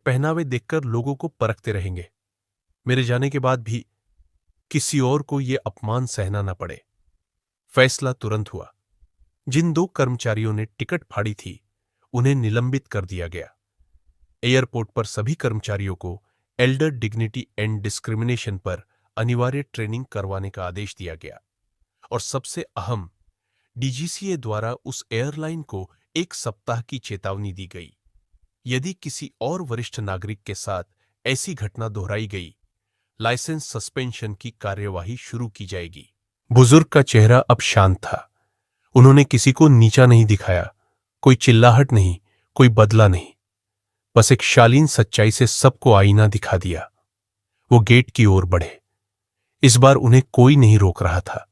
पहनावे देखकर लोगों को परखते रहेंगे। मेरे जाने के बाद भी किसी और को यह अपमान सहना न पड़े। फैसला तुरंत हुआ। जिन 2 कर्मचारियों ने टिकट फाड़ी थी, उन्हें निलंबित कर दिया गया। एयरपोर्ट पर सभी कर्मचारियों को एल्डर डिग्निटी एंड डिस्क्रिमिनेशन पर अनिवार्य ट्रेनिंग करवाने का आदेश दिया गया। और सबसे अहम, डीजीसीए द्वारा उस एयरलाइन को 1 सप्ताह की चेतावनी दी गई। यदि किसी और वरिष्ठ नागरिक के साथ ऐसी घटना दोहराई गई, लाइसेंस सस्पेंशन की कार्यवाही शुरू की जाएगी। बुजुर्ग का चेहरा अब शांत था। उन्होंने किसी को नीचा नहीं दिखाया, कोई चिल्लाहट नहीं, कोई बदला नहीं। बस एक शालीन सच्चाई से सबको आईना दिखा दिया। वो गेट की ओर बढ़े। इस बार उन्हें कोई नहीं रोक रहा था।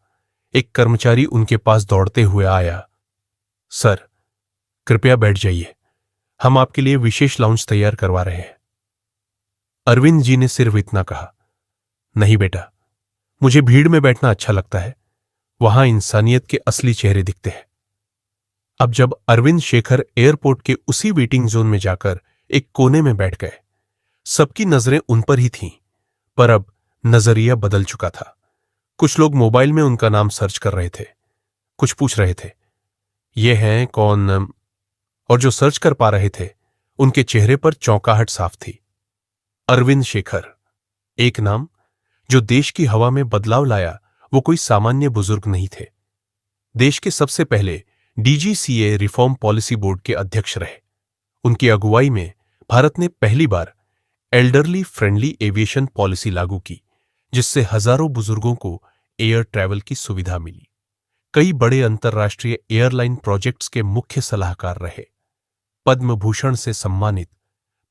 एक कर्मचारी उनके पास दौड़ते हुए आया। सर, कृपया बैठ जाइए, हम आपके लिए विशेष लाउंज तैयार करवा रहे हैं। अरविंद जी ने सिर्फ इतना कहा, नहीं बेटा, मुझे भीड़ में बैठना अच्छा लगता है, वहां इंसानियत के असली चेहरे दिखते हैं। अब जब अरविंद शेखर एयरपोर्ट के उसी वेटिंग जोन में जाकर एक कोने में बैठ गए, सबकी नजरें उन पर ही थीं, पर अब नजरिया बदल चुका था। कुछ लोग मोबाइल में उनका नाम सर्च कर रहे थे, कुछ पूछ रहे थे, ये हैं कौन, और जो सर्च कर पा रहे थे, उनके चेहरे पर चौंकाहट साफ थी। अरविंद शेखर, एक नाम जो देश की हवा में बदलाव लाया। वो कोई सामान्य बुजुर्ग नहीं थे। देश के सबसे पहले डीजीसीए रिफॉर्म पॉलिसी बोर्ड के अध्यक्ष रहे। उनकी अगुवाई में भारत ने पहली बार एल्डरली फ्रेंडली एविएशन पॉलिसी लागू की, जिससे हजारों बुजुर्गों को एयर ट्रैवल की सुविधा मिली। कई बड़े अंतर्राष्ट्रीय एयरलाइन प्रोजेक्ट्स के मुख्य सलाहकार रहे। पद्म भूषण से सम्मानित,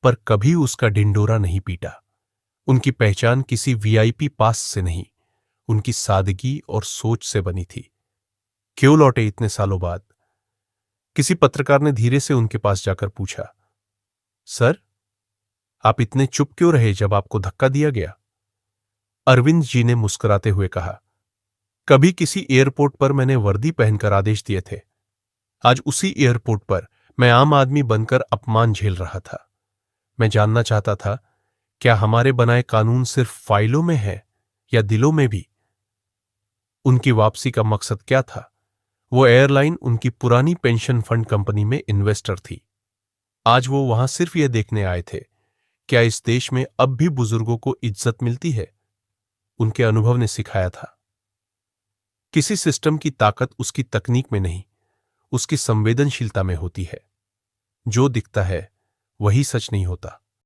पर कभी उसका ढिंडोरा नहीं पीटा। उनकी पहचान किसी वीआईपी पास से नहीं, उनकी सादगी और सोच से बनी थी। क्यों लौटे इतने सालों बाद? किसी पत्रकार ने धीरे से उनके पास जाकर पूछा, सर, आप इतने चुप क्यों रहे जब आपको धक्का दिया गया? अरविंद जी ने मुस्कुराते हुए कहा, कभी किसी एयरपोर्ट पर मैंने वर्दी पहनकर आदेश दिए थे। आज उसी एयरपोर्ट पर मैं आम आदमी बनकर अपमान झेल रहा था। मैं जानना चाहता था, क्या हमारे बनाए कानून सिर्फ फाइलों में है या दिलों में भी? उनकी वापसी का मकसद क्या था? वो एयरलाइन उनकी पुरानी पेंशन फंड कंपनी में इन्वेस्टर थी। आज वो वहां सिर्फ यह देखने आए थे, क्या इस देश में अब भी बुजुर्गों को इज्जत मिलती है? उनके अनुभव ने सिखाया था, किसी सिस्टम की ताकत उसकी तकनीक में नहीं, उसकी संवेदनशीलता में होती है। जो दिखता है वही सच नहीं होता।